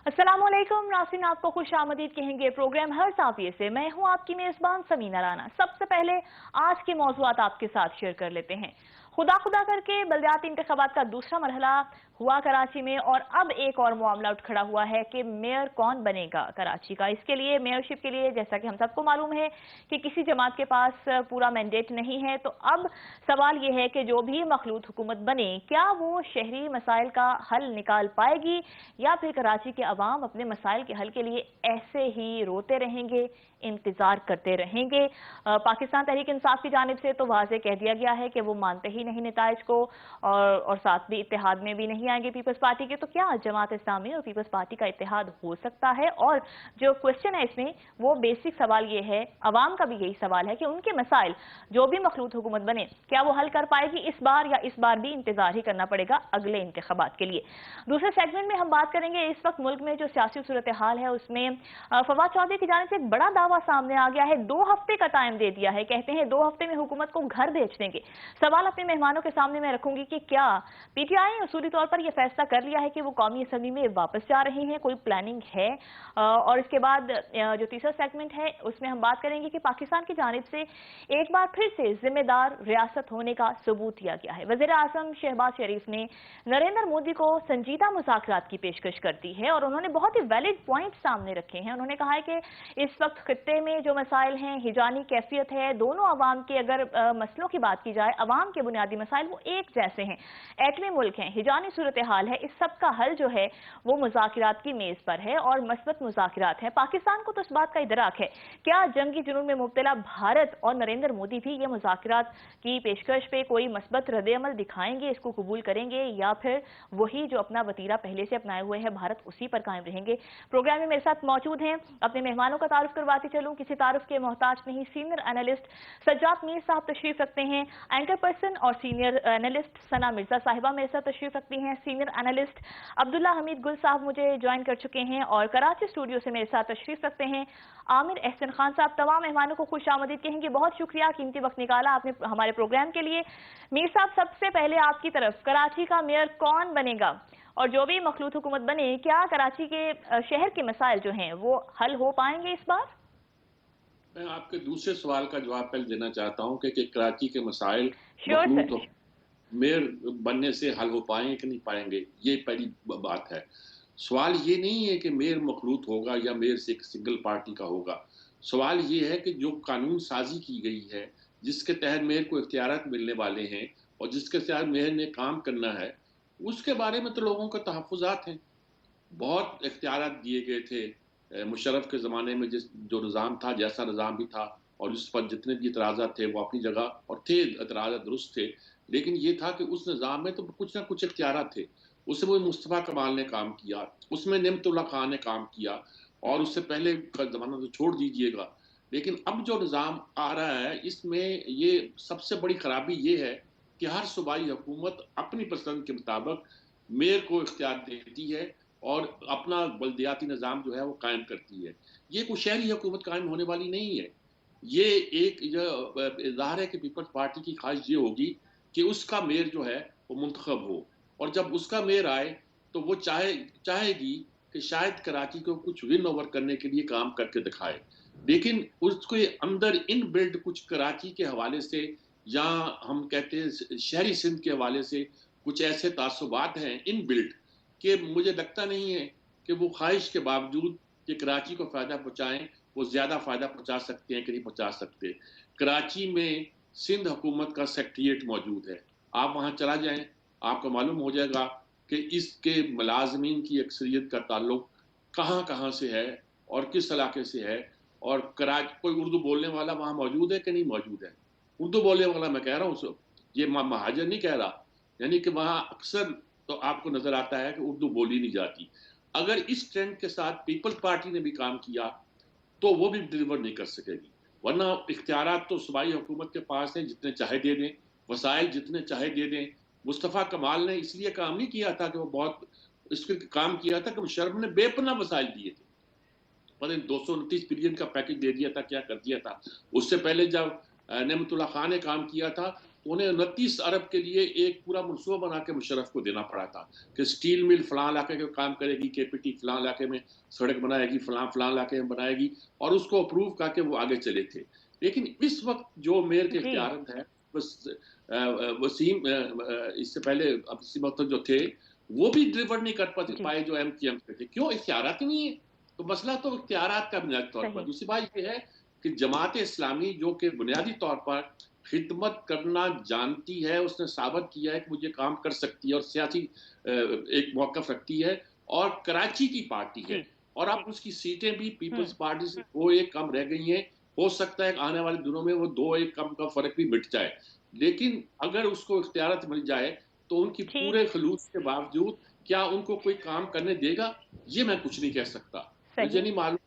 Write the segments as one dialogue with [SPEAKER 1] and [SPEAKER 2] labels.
[SPEAKER 1] अस्सलामुअलैकुम नाज़रीन, आपको खुश आमदीद कहेंगे प्रोग्राम हर साफिये से। मैं हूं आपकी मेज़बान समीना राना। सबसे पहले आज के मौज़ूआत आपके साथ शेयर कर लेते हैं। खुदा खुदा करके बल्दियाती इंतखाबात का दूसरा मरहला हुआ कराची में, और अब एक और मामला उठ खड़ा हुआ है कि मेयर कौन बनेगा कराची का। इसके लिए मेयरशिप के लिए जैसा कि हम सबको मालूम है कि किसी जमात के पास पूरा मैंडेट नहीं है, तो अब सवाल ये है कि जो भी मखलूत हुकूमत बने, क्या वो शहरी मसाइल का हल निकाल पाएगी, या फिर कराची के अवाम अपने मसाइल के हल के लिए ऐसे ही रोते रहेंगे, इंतजार करते रहेंगे। पाकिस्तान तहरीक इंसाफ की जानिब से तो वाज़े कह दिया गया है कि वो मानते ही नहीं नताइज को, और साथ भी इत्तेहाद में भी नहीं आएंगे पीपल्स पार्टी के। तो क्या जमात इस्लामी और पीपल्स पार्टी का इत्तेहाद हो सकता है? और जो क्वेश्चन है इसमें, वो बेसिक सवाल ये है, अवाम का भी यही सवाल है कि उनके मसाइल जो भी मखलूत हुकूमत बने, क्या वो हल कर पाएगी इस बार, या इस बार भी इंतजार ही करना पड़ेगा अगले इंतखाबात के लिए। दूसरे सेगमेंट में हम बात करेंगे इस वक्त मुल्क में जो सियासी सूरत हाल है उसमें फवाद चौधरी की जानिब से एक बड़ा दावा सामने आ गया है। 2 हफ्ते का टाइम दे दिया है, कहते हैं 2 हफ्ते में हुकूमत को घर भेज देंगे। सवाल अपने मेहमानों के सामने मैं रखूंगी कि क्या पीटीआई ने उसूली तौर पर यह फैसला कर लिया है कि वो कौमी असम्बली में वापस जा रहे हैं, कोई प्लानिंग है? और इसके बाद जो तीसरा सेगमेंट है उसमें हम बात करेंगे कि पाकिस्तान की जानिब से एक बार फिर से जिम्मेदार रियासत होने का सबूत दिया गया है। वज़ीर आज़म शहबाज शरीफ ने नरेंद्र मोदी को संजीदा मुज़ाकरात की पेशकश कर दी है, और उन्होंने बहुत ही वैलिड पॉइंट सामने रखे हैं। उन्होंने कहा है कि इस वक्त खित्ते में जो मसाइल हैं, हिजानी कैफियत है, दोनों अवाम के अगर मसलों की बात की जाए, अवाम के बुनियादी मसाइल वो एक जैसे हैं। एटमी मुल्क हैं, हिजानी सूरत हाल है, इस सब का हल जो है वो मुज़ाकरात की मेज़ पर है, और मस्बत मुज़ाकरात है। पाकिस्तान को तो इस बात का इदराक है। क्या जंगी जुनून में मुब्तला भारत और नरेंद्र मोदी भी ये मुज़ाकरात की पेशकश पे कोई मस्बत रद्द-ए-अमल दिखाएंगे, इसको कबूल करेंगे, या फिर वही जो अपना वतीरा पहले से अपनाए हुए हैं भारत उसी पर कायम रहेंगे? प्रोग्राम में मेरे साथ मौजूद हैं, अपने मेहमानों का तारुफ करवाती चलूं, किसी तारुफ के मोहताज नहीं। सीनियर एनालिस्ट सज्जाद मीर साहब तशरीफ रखते हैं, एंकर पर्सन और सीनियर एनालिस्ट सना मिर्जा साहिबा मेरे साथ तशरीफ रखती हैं, सीनियर एनालिस्ट अब्दुल्ला हमीद गुल साहब मुझे ज्वाइन कर चुके हैं, और कराची स्टूडियो से मेरे साथ तशरीफ रखते हैं आमिर एहसन खान साहब। तमाम मेहमानों को खुश आमदीद कहेंगे, बहुत शुक्रिया, कीमती वक्त निकाला आपने हमारे प्रोग्राम के लिए। मीर साहब, सबसे पहले आपकी तरफ, कराची का मेयर कौन बनेगा, और जो भी मखलूत हुकूमत बने, क्या कराची के शहर के मसाइल जो हैं वो हल हो पाएंगे इस बार?
[SPEAKER 2] मैं आपके दूसरे सवाल का जवाब पहले देना चाहता हूं कि कराची के मसाइल
[SPEAKER 1] श्योर
[SPEAKER 2] मखलूत
[SPEAKER 1] सर।
[SPEAKER 2] मेयर बनने से हल हो पाएंगे कि नहीं पाएंगे, ये पहली बात है। सवाल ये नहीं है कि मेयर मखलूत होगा या मेयर से एक सिंगल पार्टी का होगा। सवाल ये है कि जो कानून साजी की गई है, जिसके तहत मेयर को इख्तियारात मिलने वाले हैं और जिसके तहत मेयर ने काम करना है, उसके बारे में तो लोगों का तहफ़्फ़ुज़ात हैं। बहुत इख्तियारात दिए गए थे मुशर्रफ के ज़माने में, जिस जो निज़ाम था, जैसा निज़ाम भी था, और उस पर जितने भी एतराज़ात थे वो अपनी जगह और थे, एतराज़ात दुरुस्त थे। लेकिन ये था कि उस निज़ाम में तो कुछ ना कुछ इख्तियारात थे। उसमें मुस्तफ़ा कमाल ने काम किया, उसमें नेमतुल्लाह खान ने काम किया, और उससे पहले का ज़माना तो छोड़ दीजिएगा। लेकिन अब जो निज़ाम आ रहा है, इसमें ये सबसे बड़ी खराबी ये है कि हर सूबाई हुकूमत अपनी पसंद के मुताबिक मेयर को इख्तियार देती है और अपना बल्दियाती निज़ाम जो है वो कायम करती है। ये कोई शहरी हुकूमत कायम होने वाली नहीं है। ये एक ज़ाहिर है कि पीपल्स पार्टी की ख्वाहिश ये होगी कि उसका मेयर जो है वो मुंतखब हो, और जब उसका मेयर आए तो वो चाहेगी कि शायद कराची को कुछ विन ओवर करने के लिए काम करके दिखाए। लेकिन उसके अंदर इन बिल्ड कुछ कराची के हवाले से, या हम कहते हैं शहरी सिंध के हवाले से, कुछ ऐसे तासुबात हैं इन बिल्ड, कि मुझे लगता नहीं है कि वो ख्वाहिश के बावजूद कि कराची को फ़ायदा पहुँचाएँ, वो ज़्यादा फ़ायदा पहुँचा सकते हैं कि नहीं पहुँचा सकते। कराची में सिंध हुकूमत का सेक्रेटेरिएट मौजूद है। आप वहाँ चला जाएँ, आपको मालूम हो जाएगा कि इसके मुलाज़मीन की अक्सरियत का ताल्लुक कहाँ-कहाँ से है और किस इलाके से है, और कोई उर्दू बोलने वाला वहाँ मौजूद है कि नहीं मौजूद है। उर्दू बोलने वाला मैं कह रहा हूँ, ये महाजन नहीं कह रहा। यानी कि वहाँ अक्सर तो आपको नज़र आता है कि उर्दू बोली नहीं जाती। अगर इस ट्रेंड के साथ पीपल्स पार्टी ने भी काम किया तो वो भी डिलीवर नहीं कर सकेगी। वरना इख्तियारात तो सूबाई हुकूमत के पास हैं, जितने चाहे दे दें, वसाइल जितने चाहे दे दें। मुस्तफ़ा कमाल ने इसलिए काम नहीं किया था कि वो बहुत इसके काम किया था कि मुशर्रफ ने बेपनाह वसाइल दिए थे। पता नहीं 229 बिलियन का पैकेज दे दिया था, क्या कर दिया था। उससे पहले जब नेमतुल्लाह खान ने काम किया था तो उन्हें 29 अरब के लिए एक पूरा मनसूबा बना के मुशर्रफ को देना पड़ा था कि स्टील मिल फलां इलाके में काम करेगी, केपीटी फलां इलाके में सड़क बनाएगी, फलां इलाके में बनाएगी, और उसको अप्रूव करके वो आगे चले थे। लेकिन इस वक्त जो मेयर के
[SPEAKER 1] जी
[SPEAKER 2] इख्तियार है, बस वसीम इससे पहले वसीम अख्तर जो थे, वो भी डिलीवर नहीं कर
[SPEAKER 1] जी
[SPEAKER 2] पाए जो एमक्यूएम के थे। क्यों? इख्तियारात ही नहीं है। तो मसला तो इख्तियारात का बुनियादी तौर पर।
[SPEAKER 1] सही
[SPEAKER 2] दूसरी बात ये है कि जमात इस्लामी जो कि बुनियादी तौर पर खिदमत करना जानती है, उसने साबित किया है कि मुझे काम कर सकती है और सियासी एक मौक़िफ़ रखती है, और कराची की पार्टी है,
[SPEAKER 1] जी
[SPEAKER 2] और अब उसकी सीटें भी पीपल्स
[SPEAKER 1] हम्म
[SPEAKER 2] पार्टी से 2-1 कम रह गई हैं। हो सकता है कि आने वाले दिनों में वो 2-1 कम का फ़र्क भी मिट जाए। लेकिन अगर उसको इख्तियारात मिल जाए, तो उनकी पूरे
[SPEAKER 1] ठीक
[SPEAKER 2] खलूस के बावजूद क्या उनको कोई काम करने देगा? ये मैं कुछ नहीं कह सकता। मुझे
[SPEAKER 1] सही
[SPEAKER 2] नहीं मालूम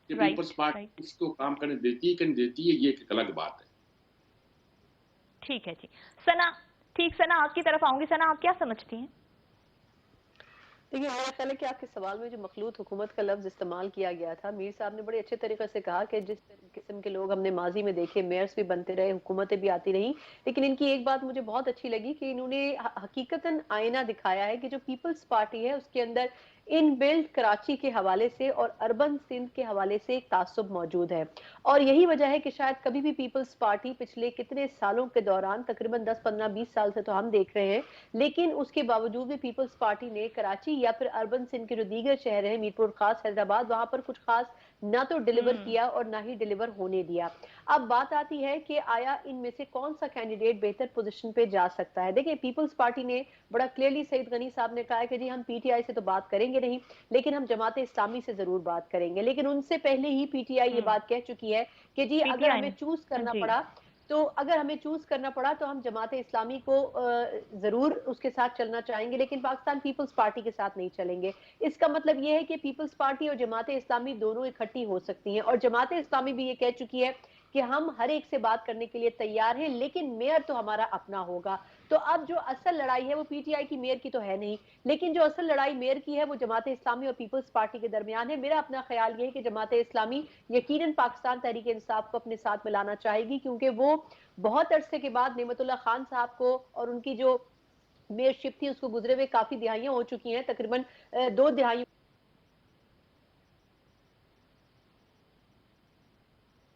[SPEAKER 2] कि पीपल्स
[SPEAKER 1] राइट राइट
[SPEAKER 2] पार्टी इसको काम करने देती है कि नहीं देती है, ये एक अलग बात है।
[SPEAKER 1] ठीक है जी सना ठीक सना आपकी तरफ आऊंगी सना आप क्या समझती हैं
[SPEAKER 3] देखिए, मेरा ख्याल है कि आपके सवाल में जो मखलूत हुकूमत का लफ्ज़ इस्तेमाल किया गया था, मीर साहब ने बड़े अच्छे तरीके से कहा कि जिस किस्म के लोग हमने माजी में देखे, मेयर्स भी बनते रहे, हुकूमतें भी आती रहीं, लेकिन इनकी एक बात मुझे बहुत अच्छी लगी कि इन्होंने हकीकतन आईना दिखाया है कि जो पीपल्स पार्टी है उसके अंदर इनबिल्ट कराची के हवाले से और अर्बन सिंध के हवाले से एक तासुब मौजूद है। और यही वजह है कि शायद कभी भी पीपल्स पार्टी पिछले कितने सालों के दौरान, तकरीबन 10-15-20 साल से तो हम देख रहे हैं, लेकिन उसके बावजूद भी पीपल्स पार्टी ने कराची या फिर अर्बन सिंध के जो दीगर शहर हैं, मीरपुर खास, हैदराबाद, वहां पर कुछ खास ना तो डिलीवर
[SPEAKER 1] हम्म
[SPEAKER 3] किया और ना ही डिलीवर होने दिया। अब बात आती है कि आया इनमें से कौन सा कैंडिडेट बेहतर पोजीशन पे जा सकता है। देखिए, पीपल्स पार्टी ने बड़ा क्लियरली, सईद गनी साहब ने कहा है कि जी हम पीटीआई से तो बात करेंगे नहीं, लेकिन हम जमात इस्लामी से जरूर बात करेंगे। लेकिन उनसे पहले ही पीटीआई ये
[SPEAKER 1] हम्म
[SPEAKER 3] बात कह चुकी है कि जी अगर
[SPEAKER 1] पीटीआई
[SPEAKER 3] हमें
[SPEAKER 1] ने
[SPEAKER 3] चूज करना
[SPEAKER 1] जी
[SPEAKER 3] पड़ा, तो अगर हमें चूज करना पड़ा तो हम जमात इस्लामी को जरूर उसके साथ चलना चाहेंगे, लेकिन पाकिस्तान पीपल्स पार्टी के साथ नहीं चलेंगे। इसका मतलब यह है कि पीपल्स पार्टी और जमात इस्लामी दोनों इकट्ठी हो सकती हैं, और जमात इस्लामी भी ये कह चुकी है कि हम हर एक से बात करने के लिए तैयार हैं, लेकिन मेयर तो हमारा अपना होगा। तो अब जो असल लड़ाई है वो पीटीआई की मेयर की तो है नहीं, लेकिन जो असल लड़ाई मेयर की है वो जमात इस्लामी और पीपल्स पार्टी के दरमियान है। मेरा अपना ख्याल ये है कि जमात इस्लामी यकीनन पाकिस्तान तहरीक इंसाफ को अपने साथ मिलाना चाहेगी, क्योंकि वो बहुत अरसे के बाद नेमतुल्लाह खान साहब को, और उनकी जो मेयरशिप थी उसको गुजरे हुए काफी दिहाइयां हो चुकी हैं, तकरीबन 2 दिहाइयों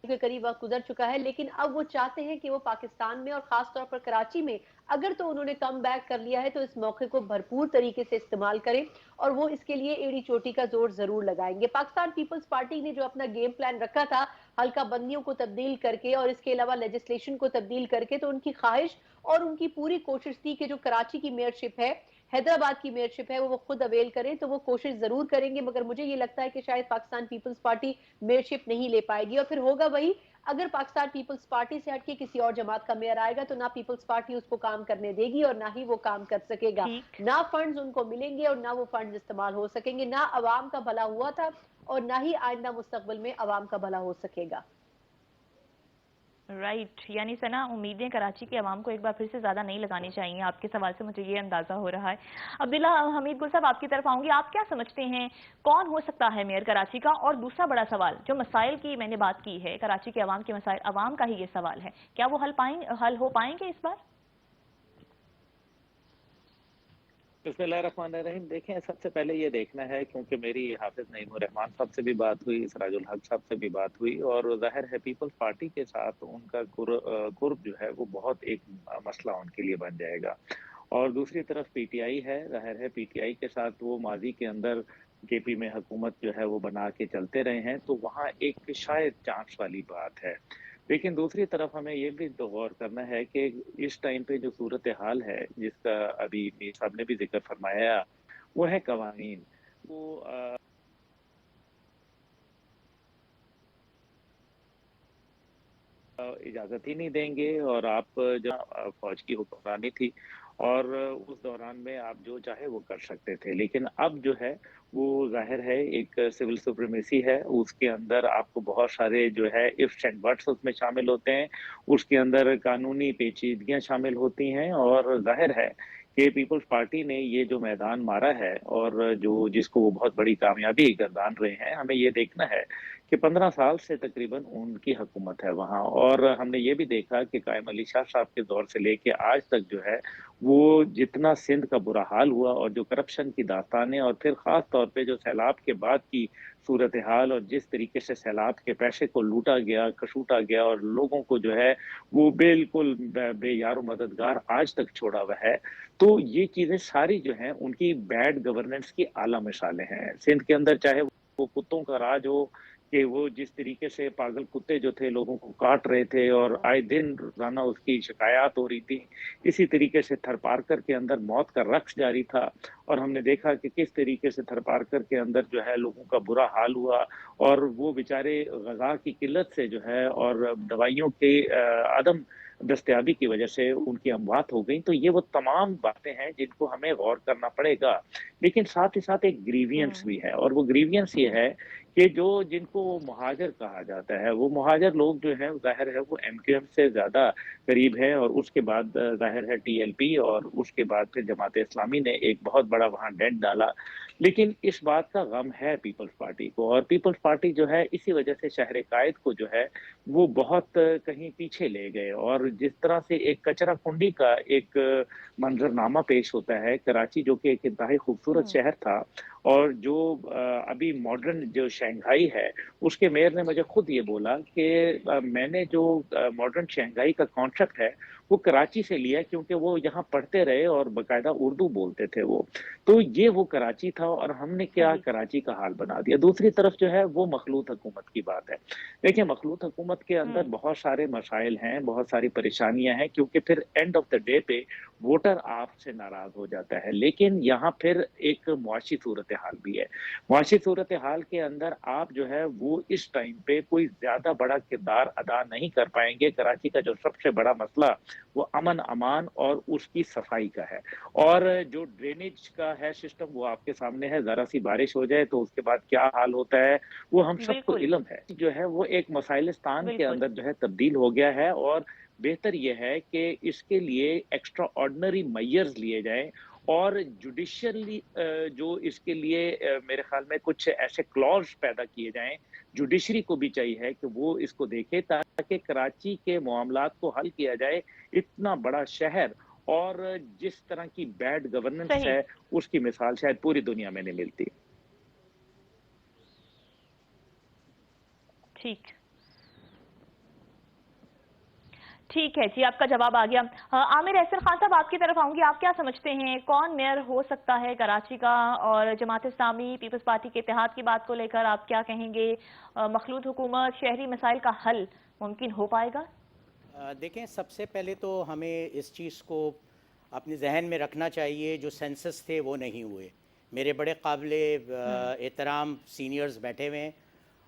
[SPEAKER 3] के करीब वक्त गुजर चुका है, लेकिन अब वो चाहते हैं कि वो पाकिस्तान में और खास तौर पर कराची में अगर तो उन्होंने कम बैक कर लिया है तो इस मौके को भरपूर तरीके से इस्तेमाल करें, और वो इसके लिए एड़ी चोटी का जोर जरूर लगाएंगे। पाकिस्तान पीपल्स पार्टी ने जो अपना गेम प्लान रखा था हल्का बंदियों को तब्दील करके और इसके अलावा लेजिस्लेशन को तब्दील करके, तो उनकी ख्वाहिश और उनकी पूरी कोशिश थी कि जो कराची की मेयरशिप है, हैदराबाद की मेयरशिप है, वो खुद अवेल करें। तो वो कोशिश जरूर करेंगे, मगर मुझे ये लगता है कि शायद पाकिस्तान पीपल्स पार्टी मेयरशिप नहीं ले पाएगी, और फिर होगा वही, अगर पाकिस्तान पीपल्स पार्टी से हटके किसी और जमात का मेयर आएगा तो ना पीपल्स पार्टी उसको काम करने देगी और ना ही वो काम कर सकेगा।
[SPEAKER 1] ठीक
[SPEAKER 3] ना फंड्स उनको मिलेंगे और ना वो फंड्स इस्तेमाल हो सकेंगे, ना अवाम का भला हुआ था और ना ही आइंदा मुस्तकबिल में अवाम का भला हो सकेगा।
[SPEAKER 1] राइट यानी सना उम्मीदें कराची के अवाम को एक बार फिर से ज्यादा नहीं लगानी चाहिए, आपके सवाल से मुझे ये अंदाजा हो रहा है। अब्दुल्ला हमीद गुल साहब आपकी तरफ आऊंगी, आप क्या समझते हैं कौन हो सकता है मेयर कराची का? और दूसरा बड़ा सवाल, जो मसाइल की मैंने बात की है, कराची के अवाम के मसाइल, अवाम का ही ये सवाल है, क्या वो हल हो पाएंगे इस बार?
[SPEAKER 4] बिस्मिल्लाहिर्रहमानिर्रहीम। देखें, सबसे पहले ये देखना है, क्योंकि मेरी हाफिज नईमुर रहमान साहब से भी बात हुई, सिराजुल हक साहब से भी बात हुई, और जाहिर है पीपल्स पार्टी के साथ उनका कुर्ब जो है वो बहुत एक मसला उनके लिए बन जाएगा। और दूसरी तरफ पीटीआई है, जाहिर है पीटीआई के साथ वो माजी के अंदर केपी में हुकूमत जो है वो बना के चलते रहे हैं, तो वहाँ एक शायद चांस वाली बात है। लेकिन दूसरी तरफ हमें ये भी तो गौर करना है कि इस टाइम पे जो सूरत हाल है, जिसका अभी मीर साहब ने भी जिक्र फरमाया, वो है कवानीन। वो इजाजत ही नहीं देंगे, और आप जब फौज की हुक्मरानी थी और उस दौरान में आप जो चाहे वो कर सकते थे, लेकिन अब जो है वो जाहिर है एक सिविल सुप्रीमेसी है, उसके अंदर आपको बहुत सारे जो है इफ्स एंड बट्स उसमें शामिल होते हैं, उसके अंदर कानूनी पेचीदगियां शामिल होती हैं, और जाहिर है कि पीपल्स पार्टी ने ये जो मैदान मारा है और जो जिसको वो बहुत बड़ी कामयाबी गर्दान रहे हैं, हमें ये देखना है کہ 15 साल से तकरीबन उनकी हुकूमत है वहाँ। और हमने ये भी देखा कि कायम अली शाह साहब के दौर से लेके आज तक जो है वो जितना सिंध का बुरा हाल हुआ और जो करप्शन की दास्तानें और फिर ख़ास तौर पे जो सैलाब के बाद की सूरत हाल और जिस तरीके से सैलाब के पैसे को लूटा गया, कसूटा गया और लोगों को जो है वो बिल्कुल बेयार मददगार आज तक छोड़ा हुआ है। तो ये चीज़ें सारी जो हैं उनकी बैड गवर्नेंस की आला मिसालें हैं। सिंध के अंदर चाहे वो कुत्तों का राज हो कि वो जिस तरीके से पागल कुत्ते जो थे लोगों को काट रहे थे और आए दिन रोजाना उसकी शिकायत हो रही थी, इसी तरीके से थरपारकर के अंदर मौत का रक्स जारी था और हमने देखा कि किस तरीके से थरपारकर के अंदर जो है लोगों का बुरा हाल हुआ और वो बेचारे गज़ा की किल्लत से जो है और दवाइयों के अदम दस्तयाबी की वजह से उनकी अमवात हो गई। तो ये वो तमाम बातें हैं जिनको हमें गौर करना पड़ेगा। लेकिन साथ ही साथ एक ग्रीवियंस भी है और वो ग्रीवियंस ये है कि जो जिनको मुहाजिर कहा जाता है, वो मुहाजिर लोग जो हैं ज़ाहिर है वो एमक्यूएम से ज़्यादा करीब है और उसके बाद ज़ाहिर है टीएलपी और उसके बाद फिर जमात इस्लामी ने एक बहुत बड़ा वहाँ डेंट डाला। लेकिन इस बात का गम है पीपल्स पार्टी को और पीपल्स पार्टी जो है इसी वजह से शहर कायद को जो है वो बहुत कहीं पीछे ले गए और जिस तरह से एक कचरा कुंडी का एक मंजरनामा पेश होता है, कराची जो कि एक इंतहाई खूबसूरत शहर था और जो अभी मॉडर्न जो शंघाई है उसके मेयर ने मुझे खुद ये बोला कि मैंने जो मॉडर्न शंघाई का कॉन्सेप्ट है वो कराची से लिया क्योंकि वो यहाँ पढ़ते रहे और बाकायदा उर्दू बोलते थे वो। तो ये वो कराची था और हमने क्या कराची का हाल बना दिया। दूसरी तरफ जो है वो मखलूत हुकूमत की बात है। देखिए मखलूत हुकूमत के अंदर बहुत सारे मसाइल हैं, बहुत सारी परेशानियां हैं क्योंकि फिर एंड ऑफ द डे पे वोटर आपसे नाराज हो जाता है। लेकिन यहाँ फिर एक मुआशी सूरत हाल भी है। मुआशी सूरत हाल के अंदर आप जो है वो इस टाइम पे कोई ज्यादा बड़ा किरदार अदा नहीं कर पाएंगे। कराची का जो सबसे बड़ा मसला वो अमन अमान और उसकी सफाई का है और जो ड्रेनेज का है सिस्टम वो आपके सामने है। जरा सी बारिश हो जाए तो उसके बाद क्या हाल होता है वो हम सबको इल्म है। जो है वो एक मसाइलिस्तान के अंदर जो है तब्दील हो गया है और बेहतर यह है कि इसके लिए एक्स्ट्रा ऑर्डिनरी मेजर्स लिए जाएं और जुडिशियली जो इसके लिए मेरे ख्याल में कुछ ऐसे क्लॉज पैदा किए जाएं। जुडिशरी को भी चाहिए है कि वो इसको देखे ताकि कराची के मामलात को हल किया जाए। इतना बड़ा शहर और जिस तरह की बैड गवर्नेंस है उसकी मिसाल शायद पूरी दुनिया में नहीं मिलती।
[SPEAKER 1] ठीक है जी, आपका जवाब आ गया। आमिर एहसन खान साहब आपकी तरफ आऊंगी, आप क्या समझते हैं कौन मेयर हो सकता है कराची का और जमात इस्लामी पीपल्स पार्टी के इत्तेहाद की बात को लेकर आप क्या कहेंगे? मखलूत हुकूमत, शहरी मसाइल का हल मुमकिन हो पाएगा?
[SPEAKER 5] देखें, सबसे पहले तो हमें इस चीज़ को अपने जहन में रखना चाहिए जो सेंसस थे वो नहीं हुए। मेरे बड़े काबिले एहतराम सीनियर्स बैठे हुए हैं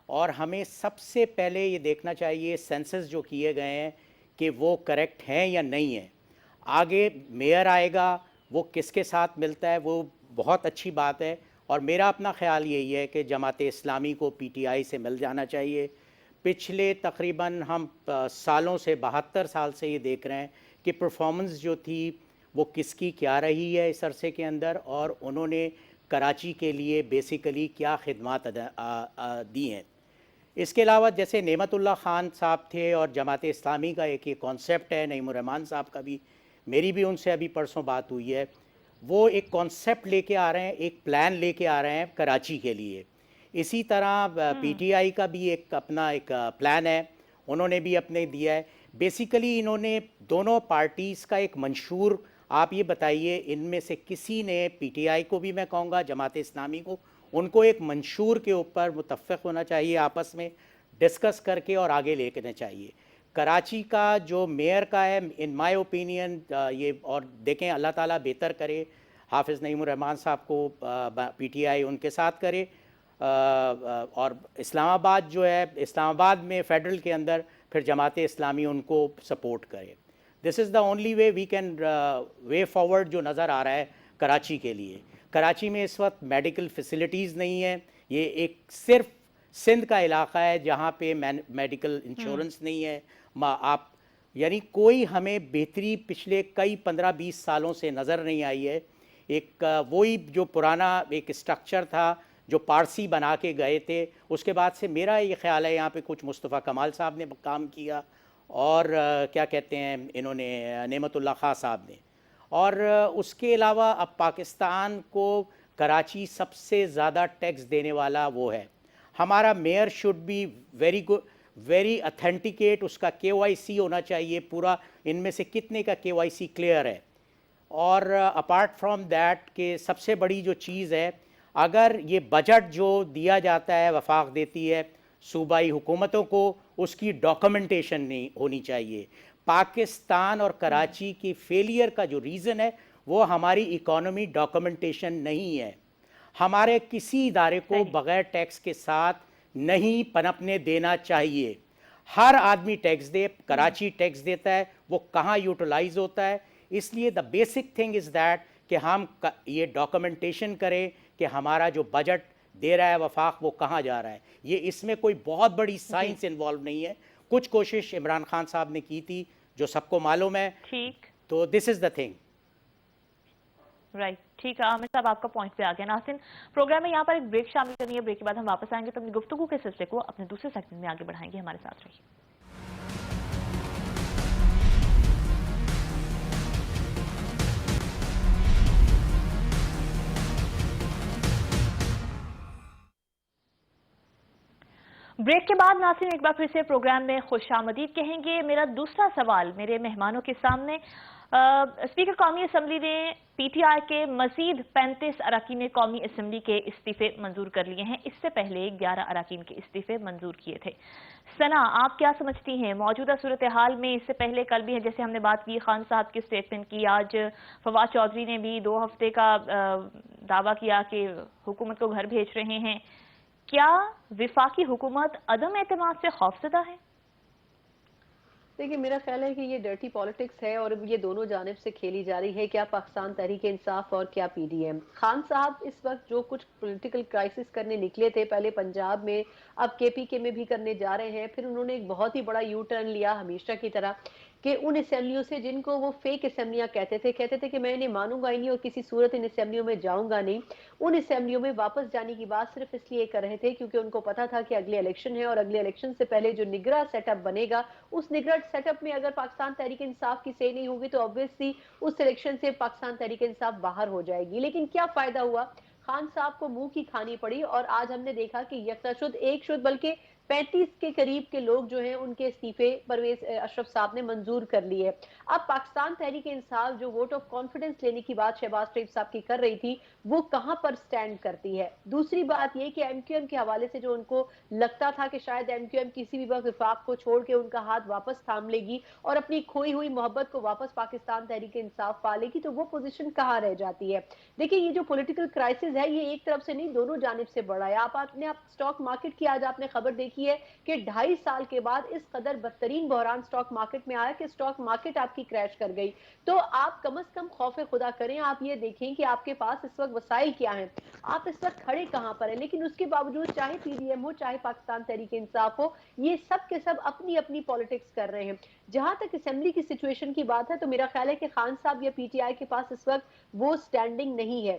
[SPEAKER 5] और हमें सबसे पहले ये देखना चाहिए सेंसस जो किए गए हैं कि वो करेक्ट हैं या नहीं है। आगे मेयर आएगा वो किसके साथ मिलता है वो बहुत अच्छी बात है और मेरा अपना ख्याल यही है कि जमात इस्लामी को पीटीआई से मिल जाना चाहिए। पिछले तकरीबन हम सालों से 72 साल से ये देख रहे हैं कि परफॉर्मेंस जो थी वो किसकी क्या रही है इस अरसे के अंदर और उन्होंने कराची के लिए बेसिकली क्या खिदमात दी हैं। इसके अलावा जैसे नेमतुल्लाह ख़ान साहब थे और जमात इस्लामी का एक ये कॉन्सेप्ट है, नईमुर रहमान साहब का भी, मेरी भी उनसे अभी परसों बात हुई है, वो एक कॉन्सेप्ट लेके आ रहे हैं, एक प्लान लेके आ रहे हैं कराची के लिए। इसी तरह पीटीआई का भी एक अपना एक प्लान है, उन्होंने भी अपने दिया है। बेसिकली इन्होंने दोनों पार्टीज़ का एक मंशूर, आप ये बताइए इनमें से किसी ने, पीटीआई को भी मैं कहूँगा जमात इस्लामी को, उनको एक मंशूर के ऊपर मुत्तफ़िक़ होना चाहिए, आपस में डिस्कस करके और आगे लेकर चाहिए। कराची का जो मेयर का है इन माय ओपिनियन ये, और देखें अल्लाह ताला बेहतर करे, हाफिज़ नईमुर रहमान साहब को पीटीआई उनके साथ करे और इस्लामाबाद जो है, इस्लामाबाद में फ़ेडरल के अंदर फिर जमात इस्लामी उनको सपोर्ट करे। This is the only way we can way forward जो नज़र आ रहा है कराची के लिए। कराची में इस वक्त मेडिकल फैसिलिटीज़ नहीं है, ये एक सिर्फ सिंध का इलाका है जहाँ पे मेडिकल इंश्योरेंस नहीं है। आप यानी कोई हमें बेहतरी पिछले कई 15-20 सालों से नज़र नहीं आई है। एक वही जो पुराना एक स्ट्रक्चर था جو پارسی بنا کے گئے تھے. اس کے بعد سے میرا یہ خیال ہے یہاں پہ کچھ مصطفیٰ کمال صاحب نے کام کیا اور کیا کہتے ہیں انہوں نے نعمت اللہ خان صاحب نے. اور اس کے علاوہ اب پاکستان کو کراچی سب سے زیادہ ٹیکس دینے والا وہ ہے. ہمارا mayor should be very authenticate, اس کا KYC ہونا چاہیے پورا, ان میں سے کتنے کا KYC کلیئر ہے. اور اپارٹ فرام دیٹ کہ سب سے بڑی جو چیز ہے, اگر یہ بجٹ جو دیا جاتا ہے, وفاق دیتی ہے صوبائی حکومتوں کو, اس کی ڈاکومنٹیشن نہیں ہونی چاہیے. پاکستان اور کراچی کی فیلئر کا جو ریزن ہے وہ ہماری اکانومی ڈاکومنٹیشن نہیں ہے. ہمارے کسی ادارے کو بغیر ٹیکس کے ساتھ نہیں پنپنے دینا چاہیے. ہر آدمی ٹیکس دے, کراچی ٹیکس دیتا ہے, وہ کہاں یوٹیلائز ہوتا ہے. اس لیے the basic thing is that کہ ہم یہ ڈاکومنٹیشن کریں کہ ہمارا جو بجٹ دے رہا ہے وفاق وہ کہاں جا رہا ہے. یہ اس میں کوئی بہت بڑی سائنس انوالو نہیں ہے. کچھ کوشش عمران خان صاحب نے کی تھی جو سب کو معلوم ہے.
[SPEAKER 1] ٹھیک,
[SPEAKER 5] تو دس از دا تھنگ.
[SPEAKER 1] رائٹ, ٹھیک ہے عامر صاحب, آپ کا پوائنٹ پہ آ گیا. ناظرین, پروگرام میں یہاں پر ایک بریک شامل کرنی ہے. بریک کے بعد ہم واپس آئیں گے تو اپنی گفتگو کے سلسلے کو اپنے دوسرے سیگمنٹ میں آگے بڑھائیں گے. ہمارے ساتھ رہیے. بریک کے بعد ناظرین ایک بار پھر سے پروگرام میں خوش آمدید کہیں گے. میرا دوسرا سوال میرے مہمانوں کے سامنے. اسپیکر قومی اسمبلی نے PTI کے مزید 35 اراکین قومی اسمبلی کے استعفے منظور کر لیے ہیں. اس سے پہلے 11 اراکین کے استعفے منظور کیے تھے. ثنا, آپ کیا سمجھتی ہیں موجودہ صورتحال میں؟ اس سے پہلے کل بھی جیسے ہم نے بات کی خان صاحب کی اسٹیٹمنٹ کی, آج فواد چودھری نے بھی 2 ہفتے کا دعویٰ کیا کہ حکومت کو گھر بھیج رہے ہیں. کیا وفاقی حکومت عدم اعتماد سے خوفزدہ ہے؟
[SPEAKER 3] دیکھیے, میرا خیال ہے کہ یہ ڈرٹی پالیٹکس ہے اور یہ دونوں جانب سے کھیلی جا رہی ہے. کیا پاکستان تحریک انصاف اور کیا PDM. خان صاحب اس وقت جو کچھ پولیٹیکل کرائسس کرنے نکلے تھے, پہلے پنجاب میں, اب KPK میں بھی کرنے جا رہے ہیں. پھر انہوں نے ایک بہت ہی بڑا یو ٹرن لیا ہمیشہ کی طرح کہ ان اسمبلیوں سے جن کو وہ فیک اسمبلیاں کہتے تھے کہ میں انہیں مانوں گا ہی نہیں اور کسی صورت ان اسمبلیوں میں جاؤں گا نہیں, ان اسمبلیوں میں واپس جانے کی بات صرف اس لیے کر رہے تھے کیونکہ ان کو پتا تھا کہ اگلے الیکشن ہے اور اگلے الیکشن سے پہلے جو نگراں سیٹ اپ بنے گا, اس نگراں سیٹ اپ میں اگر پاکستان تحریک انصاف کی صحیح نہیں ہوگی تو obviously اس الیکشن سے پاکستان تحریک انصاف باہر ہو جائے گی. لیکن کیا فائدہ ہوا, خان صاحب کو منہ کی کھانی پڑی اور آج ہم نے دیکھا کہ یکتا شد ایک شد بلکہ 35 کے قریب کے لوگ جو ہیں ان کے استعفے پرویز اشرف صاحب نے منظور کر لیے. اب پاکستان تحریک انصاف جو ووٹ آف کانفیڈنس لینے کی بات شہباز شریف صاحب کی کر رہی تھی وہ کہاں پر سٹینڈ کرتی ہے. دوسری بات یہ کہ MQM کے حوالے سے جو ان کو لگتا تھا کہ شاید MQM کسی بھی وقت وفاق کو چھوڑ کے ان کا ہاتھ واپس تھام لے گی اور اپنی کھوئی ہوئی محبت کو واپس پاکستان تحریک انصاف پا لے گی, تو وہ پوزیشن کہاں رہ جاتی ہے. دیکھیں, یہ جو پولیٹیکل کرائسس ہے یہ ایک طرف سے نہیں دونوں جانب سے بڑھا ہے. آپ سٹاک مارکیٹ کی آج آپ نے خبر دیکھی ہے کہ 2.5 سال کے بعد اس قدر بدترین بحران سٹاک مارکیٹ میں آیا کہ سٹاک مارکیٹ آپ کی کریش کر گئی. تو آپ کم از کم خوف خدا کریں, آپ یہ دیکھیں کہ آپ کے پاس اس وقت وسائل کیا ہیں, آپ اس وقت کھڑے کہاں پر ہیں. لیکن اس کے باوجود چاہے PDM ہو چاہے پاکستان تحریک انصاف ہو, یہ سب کے سب اپنی اپنی پالیٹکس کر رہے ہیں. جہاں تک اسمبلی کی سچویشن کی بات ہے تو میرا خیال ہے کہ خان صاحب یا PTI کے پاس اس وقت وہ سٹینڈنگ نہیں ہے.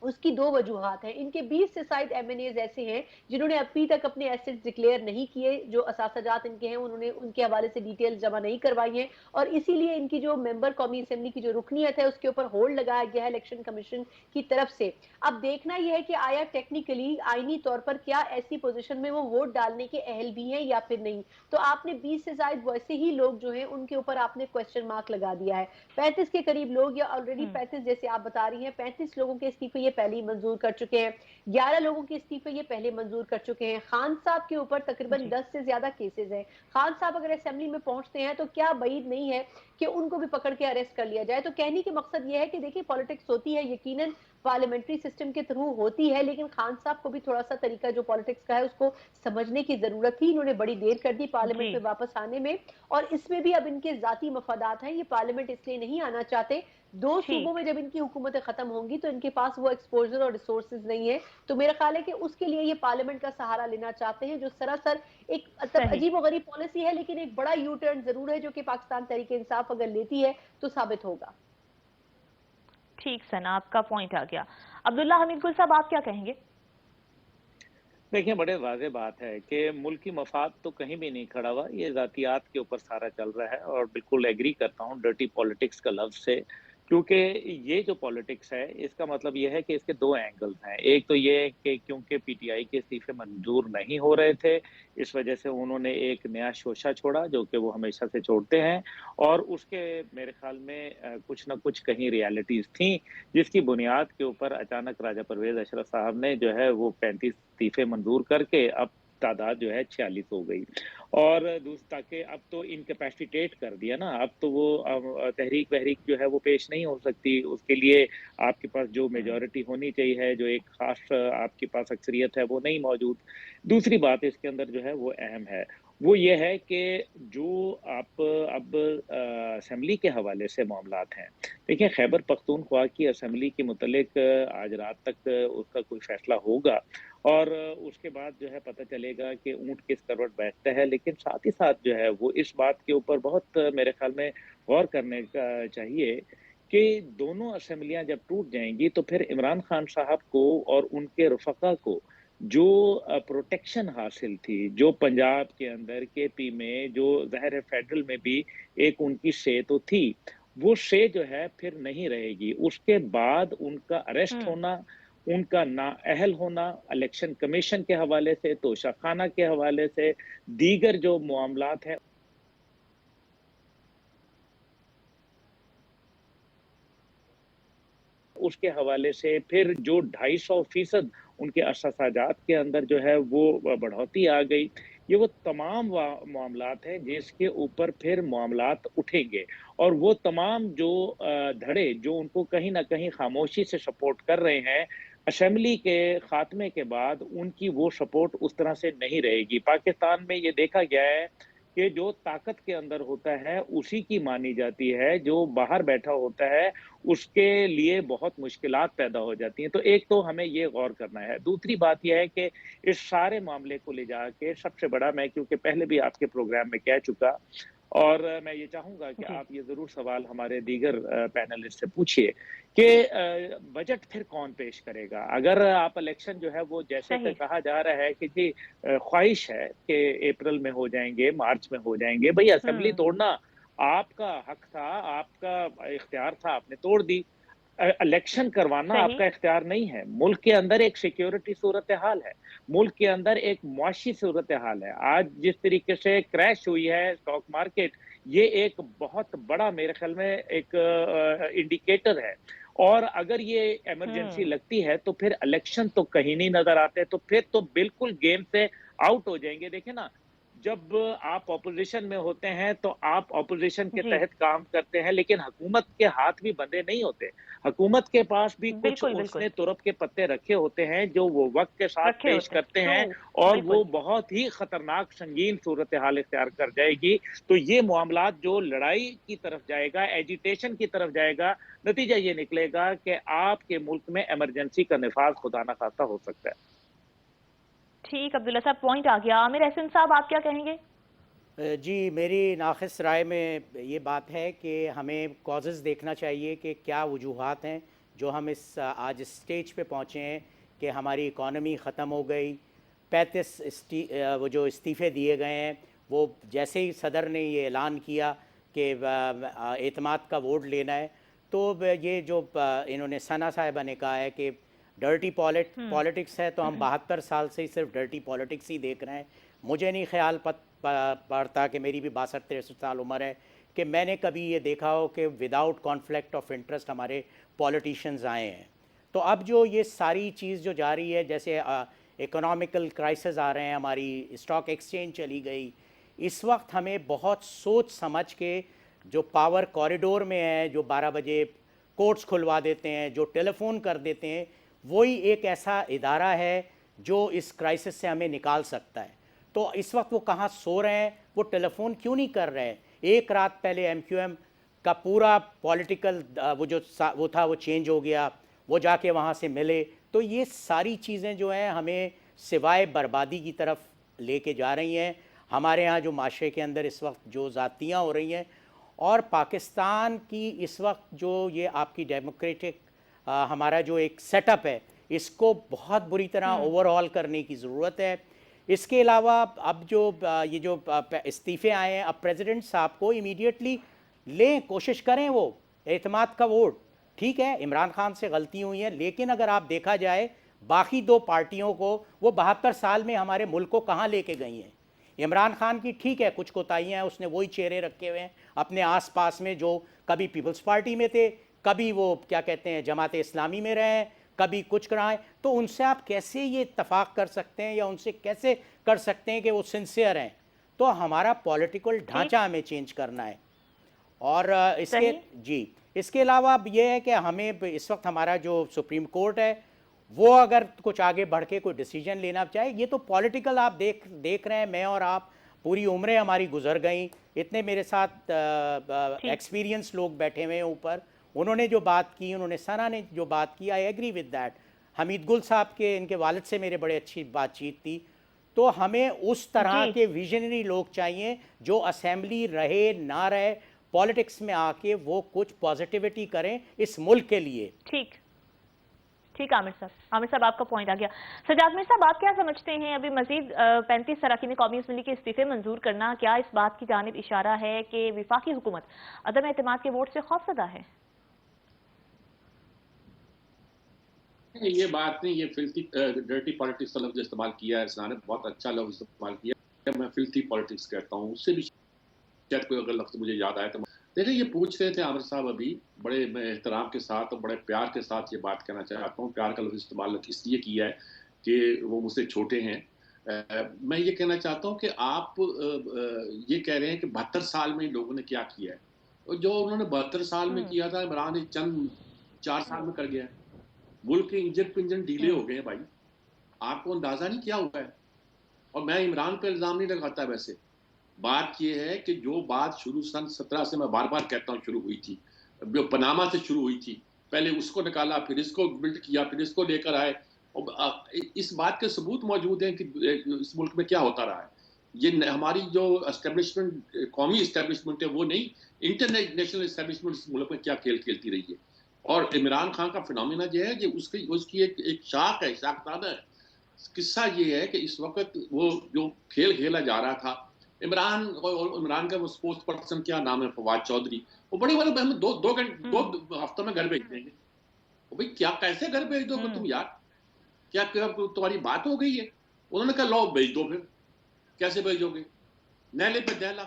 [SPEAKER 3] اس کی 2 وجوہات ہیں. ان کے 20 سے زائد MNAs ایسے ہیں جنہوں نے ابھی تک اپنے ایسٹس ڈکلیئر نہیں کیے, جو اثاثجات ان کے ہیں انہوں نے ان کے حوالے سے ڈیٹیل جمع نہیں کروائی ہیں, اور اسی لیے ان کی جو ممبر قومی اسمبلی کی جو رکنیت ہے اس کے اوپر ہولڈ لگایا گیا ہے الیکشن کمیشن کی طرف سے. اب دیکھنا یہ ہے کہ آیا ٹیکنیکلی آئینی طور پر کیا ایسی پوزیشن میں وہ ووٹ ڈالنے کے اہل بھی ہیں یا پھر نہیں. تو آپ نے 20 سے زائد ویسے ہی لوگ جو ہیں ان کے اوپر آپ نے کوسچن مارک لگا دیا ہے. 35 کے قریب لوگ, یا آلریڈی 35 جیسے آپ بتا رہی ہیں, 35 لوگوں کے استعفے یہ پہلے ہی منظور کر چکے ہیں, 11 لوگوں کے استعفے یہ پہلے منظور کر چکے ہیں. خان صاحب کے اوپر تقریباً 10 سے زیادہ کیسز ہیں. خان صاحب اگر اسمبلی میں پہنچتے ہیں تو کیا بعید نہیں ہے کہ ان کو بھی پکڑ کے اریسٹ کر لیا جائے. تو کہنے کے مقصد یہ ہے کہ دیکھیں پالیٹکس ہوتی ہے, یقیناً پارلیمنٹری سسٹم کے تھرو ہوتی ہے, لیکن خان صاحب کو بھی تھوڑا سا طریقہ جو پالیٹکس کا ہے اس کو سمجھنے کی ضرورت تھی. انہوں نے بڑی دیر کر دی پارلیمنٹ میں واپس آنے میں, اور اس میں بھی اب ان کے ذاتی مفادات ہیں. یہ پارلیمنٹ اس لیے نہیں آنا چاہتے, 2 صوبوں میں جب ان کی حکومتیں ختم ہوں گی تو ان کے پاس وہ ایکسپوجر اور ریسورسز نہیں ہے. تو میرا خیال ہے کہ اس کے لیے یہ پارلیمنٹ کا سہارا لینا چاہتے ہیں, جو سراسر ایک عجیب و غریب پالیسی ہے, لیکن ایک بڑا یو ٹرن ضرور ہے جو کہ پاکستان تحریک انصاف اگر لیتی ہے تو ثابت ہوگا.
[SPEAKER 1] ٹھیک ثنا, آپ کا پوائنٹ آ گیا. عبداللہ حمید گل صاحب, آپ کیا کہیں گے؟
[SPEAKER 4] देखिए, बड़े वाज़ेह बात है कि मुल्की मफ़ाद तो कहीं भी नहीं खड़ा हुआ, ये ज़ातियात के ऊपर सारा चल रहा है और बिल्कुल एग्री करता हूँ डर्टी पॉलिटिक्स का लफ्ज़ से, क्योंकि ये जो पॉलिटिक्स है, इसका मतलब ये है कि इसके 2 एंगल्स हैं। एक तो ये है कि क्योंकि पीटीआई के इस्तीफ़े मंज़ूर नहीं हो रहे थे, इस वजह से उन्होंने एक नया शोशा छोड़ा, जो कि वो हमेशा से छोड़ते हैं और उसके मेरे ख़्याल में कुछ न कुछ कहीं रियलिटीज़ थीं, जिसकी बुनियाद के ऊपर अचानक राजा परवेज़ अशरफ साहब ने जो है वो 35 इस्तीफे मंजूर करके अब तादाद जो है 46 हो गई और ताकि अब तो इनकैपेसिटेट कर दिया ना, अब तो वो तहरीक वहरीक जो है वो पेश नहीं हो सकती, उसके लिए आपके पास जो मेजॉरिटी होनी चाहिए है, जो एक खास आपके पास अक्सरियत है वो नहीं मौजूद। दूसरी बात इसके अंदर जो है वो अहम है, वो ये है कि जो आप अब असेंबली के हवाले से मामलात हैं, देखिए खैबर पख्तूनख्वा की असेंबली के मुतल्लिक आज रात तक उसका कोई फैसला होगा और उसके बाद जो है पता चलेगा कि ऊँट किस करवट बैठता है। लेकिन साथ ही साथ जो है वो इस बात के ऊपर बहुत मेरे ख़्याल में गौर करने का चाहिए कि दोनों असेंबलियाँ जब टूट जाएँगी तो फिर इमरान खान साहब को और उनके रफ़क़ा को जो प्रोटेक्शन हासिल थी, जो पंजाब के अंदर केपी में जो ज़ाहिर है फेडरल में भी एक उनकी से तो थी, वो से जो है फिर नहीं रहेगी। उसके बाद उनका अरेस्ट
[SPEAKER 1] हम्म।
[SPEAKER 4] होना, उनका नाअहल होना इलेक्शन कमीशन के हवाले से, तोशाखाना के हवाले से, दीगर जो मामलात हैं उसके हवाले से, फिर जो 250% उनके असासाजात के अंदर जो है वो बढ़ोतरी आ गई। ये वो तमाम मामलात हैं जिसके ऊपर फिर मामलात उठेंगे और वो तमाम जो धड़े जो उनको कहीं न कहीं खामोशी से सपोर्ट कर रहे हैं, असेंबली के खात्मे के बाद उनकी वो सपोर्ट उस तरह से नहीं रहेगी। पाकिस्तान में ये देखा गया है कि जो ताकत के अंदर होता है, उसी की मानी जाती है, जो बाहर बैठा होता है, उसके लिए बहुत मुश्किलात पैदा हो जाती हैं। तो एक तो हमें ये गौर करना है। दूसरी बात ये है कि इस सारे मामले को ले जाके सबसे बड़ा मैं क्योंकि पहले भी आपके प्रोग्राम में कह चुका और मैं ये चाहूँगा कि
[SPEAKER 1] जी।
[SPEAKER 4] आप ये ज़रूर सवाल हमारे दीगर पैनलिस्ट से पूछिए कि बजट फिर कौन पेश करेगा? अगर आप इलेक्शन जो है वो जैसे कि
[SPEAKER 1] सही।
[SPEAKER 4] कहा जा रहा है कि जी ख्वाहिश है कि अप्रैल में हो जाएँगे, मार्च में हो जाएँगे। भई असेंबली
[SPEAKER 1] हम्म।
[SPEAKER 4] तोड़ना आपका हक था, आपका इख्तियार था, आपने तोड़ दी। इलेक्शन करवाना
[SPEAKER 1] सही।
[SPEAKER 4] आपका इख्तियार नहीं है। मुल्क के अंदर एक सिक्योरिटी सूरत-ए-हाल है। मुल्क के अंदर एक मुआशी सूरत-ए-हाल है। आज जिस तरीके से क्रैश हुई है स्टॉक मार्केट, ये एक बहुत बड़ा मेरे ख़्याल में एक इंडिकेटर है। और अगर ये इमरजेंसी
[SPEAKER 1] हम्म।
[SPEAKER 4] लगती है, तो फिर इलेक्शन तो कहीं नहीं नज़र आते, तो फिर तो बिल्कुल गेम से आउट हो जाएँगे। देखिए ना, जब आप ऑपोज़िशन में होते हैं, तो आप ऑपोज़िशन के
[SPEAKER 1] जी।
[SPEAKER 4] तहत काम करते हैं, लेकिन हुकूमत के हाथ भी बँधे नहीं होते। हुकूमत के पास भी कुछ
[SPEAKER 1] बिल्कुल बिल्कुल।
[SPEAKER 4] उसने तुरप के पत्ते रखे होते हैं, जो वो वक़्त के साथ
[SPEAKER 1] रखे
[SPEAKER 4] पेश
[SPEAKER 1] होते हैं,
[SPEAKER 4] करते
[SPEAKER 1] ट्रू।
[SPEAKER 4] हैं और
[SPEAKER 1] बिल्कुल।
[SPEAKER 4] वो बहुत ही खतरनाक संगीन सूरत-ए-हाल इख्तियार कर जाएगी। तो ये मामलात जो लड़ाई की तरफ जाएगा, एजिटेशन की तरफ जाएगा, नतीजा ये निकलेगा कि आपके मुल्क में इमरजेंसी का निफ़ाज़ खुदा ना ख़ास्ता हो सकता है।
[SPEAKER 1] ठीक, अब्दुल्ला साहब, पॉइंट आ गया। आमिर एहसन साहब, आप क्या कहेंगे?
[SPEAKER 5] जी, मेरी नाख़िस राय में ये बात है कि हमें कॉज़ेज़ देखना चाहिए कि क्या वजूहात हैं जो हम इस आज इस स्टेज पे पहुँचे हैं कि हमारी इकॉनमी ख़त्म हो गई। 35 वो जो इस्तीफ़े दिए गए हैं, वो जैसे ही सदर ने ये ऐलान किया कि एतमाद का वोट लेना है, तो ये जो इन्होंने सना साहिबा ने कहा है कि डर्टी
[SPEAKER 1] हम्म।
[SPEAKER 5] पॉलिटिक्स है, तो हम 72 साल से ही सिर्फ डर्टी पॉलिटिक्स ही देख रहे हैं। मुझे नहीं ख्याल पड़ता कि मेरी भी 62-63 साल उम्र है कि मैंने कभी ये देखा हो कि विदाउट कॉन्फ्लिक्ट ऑफ इंटरेस्ट हमारे पॉलिटिशियंस आए हैं। तो अब जो ये सारी चीज़ जो जा रही है, जैसे इकोनॉमिकल क्राइसिस आ रहे हैं, हमारी स्टॉक एक्सचेंज चली गई, इस वक्त हमें बहुत सोच समझ के जो पावर कॉरिडोर में है, जो 12 बजे कोर्ट्स खुलवा देते हैं, जो टेलीफोन कर देते हैं, वही एक ऐसा इदारा है जो इस क्राइसिस से हमें निकाल सकता है। तो इस वक्त वो कहाँ सो रहे हैं, वो टेलीफोन क्यों नहीं कर रहे हैं? एक रात पहले एमक्यूएम का पूरा पॉलिटिकल वो था वो चेंज हो गया, वो जाके वहाँ से मिले। तो ये सारी चीज़ें जो हैं हमें सिवाय बर्बादी की तरफ लेके जा रही हैं। हमारे यहाँ जो माशरे के अंदर इस वक्त जो ज़ातियाँ हो रही हैं, और पाकिस्तान की इस वक्त जो ये आपकी डेमोक्रेटिक हमारा जो एक सेटअप है, اس کو بہت بری طرح اوور ہال کرنے کی ضرورت ہے. اس کے علاوہ اب جو یہ جو استعفے آئے ہیں, اب پریزیڈنٹ صاحب کو امیڈیٹلی لیں, کوشش کریں وہ اعتماد کا ووٹ. ٹھیک ہے عمران خان سے غلطی ہوئی ہے, لیکن اگر آپ دیکھا جائے باقی دو پارٹیوں کو, وہ 72 سال میں ہمارے ملک کو کہاں لے کے گئی ہیں. عمران خان کی ٹھیک ہے کچھ کوتاہیاں ہیں, اس نے وہی چہرے رکھے ہوئے ہیں اپنے آس پاس میں جو کبھی پیپلز پارٹی میں تھے, کبھی وہ کیا کہتے ہیں جماعت اسلامی میں رہے ہیں, کبھی کچھ کرائیں. تو ان سے آپ کیسے یہ اتفاق کر سکتے ہیں, یا ان سے کیسے کر سکتے ہیں کہ وہ سنسیئر ہیں. تو ہمارا پولیٹیکل ڈھانچہ ہمیں چینج کرنا ہے. اور اس کے علاوہ اب یہ ہے کہ ہمیں اس وقت ہمارا جو سپریم کورٹ ہے وہ اگر کچھ آگے بڑھ کے کوئی ڈیسیجن لینا چاہے, یہ تو پولیٹیکل آپ دیکھ رہے ہیں, میں اور آپ پوری عمریں ہماری گزر گئیں, اتنے میرے ساتھ ایکسپیرینس لوگ بیٹھے ہوئے ہیں اوپر, انہوں نے جو بات کی, انہوں نے ثنا نے جو بات کی, آئی ایگری ود دیٹ. حمید گل صاحب کے ان کے والد سے میرے بڑے اچھی بات چیت تھی. تو ہمیں اس طرح کے ویژنری لوگ چاہیے جو اسمبلی رہے نہ رہے, پالیٹکس میں آ کے وہ کچھ پازیٹیوٹی کریں اس ملک کے لیے.
[SPEAKER 1] ٹھیک عامر صاحب آپ کا پوائنٹ آ گیا. سجاد میر صاحب آپ کیا سمجھتے ہیں, ابھی مزید 35 اراکین قومی اسمبلی کے استعفے منظور کرنا کیا اس بات کی جانب اشارہ ہے کہ وفاقی حکومت عدم اعتماد کے ووٹ سے خوفزدہ ہے؟
[SPEAKER 2] یہ بات نہیں, یہ فلٹی ڈرٹی پالیٹکس کا لفظ استعمال کیا ہے اسلام نے, بہت اچھا لفظ استعمال کیا ہے. میں فلٹی پالیٹکس کہتا ہوں, اس سے بھی شاید کوئی اگر لفظ مجھے یاد آیا تو. دیکھیں یہ پوچھ رہے تھے عامر صاحب ابھی, بڑے میں احترام کے ساتھ اور بڑے پیار کے ساتھ یہ بات کہنا چاہتا ہوں. پیار کا لفظ استعمال اس لیے کیا ہے کہ وہ مجھ سے چھوٹے ہیں. میں یہ کہنا چاہتا ہوں کہ آپ یہ کہہ رہے ہیں کہ 72 سال میں لوگوں نے کیا کیا ہے. جو انہوں نے 72 سال میں کیا تھا, عمران نے چند 4 سال میں کر گیا ہے. ملک کے انجن پنجن ڈھیلے ہو گئے ہیں بھائی, آپ کو اندازہ نہیں کیا ہوا ہے. اور میں عمران پہ الزام نہیں لگاتا, ویسے بات یہ ہے کہ جو بات شروع سن 17 سے میں بار بار کہتا ہوں شروع ہوئی تھی, جو پناما سے شروع ہوئی تھی, پہلے اس کو نکالا, پھر اس کو بلڈ کیا, پھر اس کو لے کر آئے. اس بات کے ثبوت موجود ہیں کہ اس ملک میں کیا ہوتا رہا ہے. یہ ہماری جو اسٹیبلشمنٹ, قومی اسٹیبلشمنٹ ہے وہ نہیں, انٹرنیشنل اسٹیبلشمنٹ اس ملک میں کیا کھیل کھیلتی رہی ہے. اور عمران خان کا فنومینا جو ہے یہ اس کی ایک شاخ ہے, شاخسانہ ہے. قصہ یہ ہے کہ اس وقت وہ جو کھیل کھیلا جا رہا تھا, عمران کا وہ اسپورٹس پرسن کیا نام ہے, فواد چودھری, وہ بڑی بڑے ہم 2 ہفتوں میں گھر بھیج دیں گے. بھائی کیا کیسے گھر بھیج دو گے تم یار, کیا تمہاری بات ہو گئی ہے؟ انہوں نے کہا لو بھیج دو. پھر کیسے بھیجو گے؟ نیلے پہ دہلا.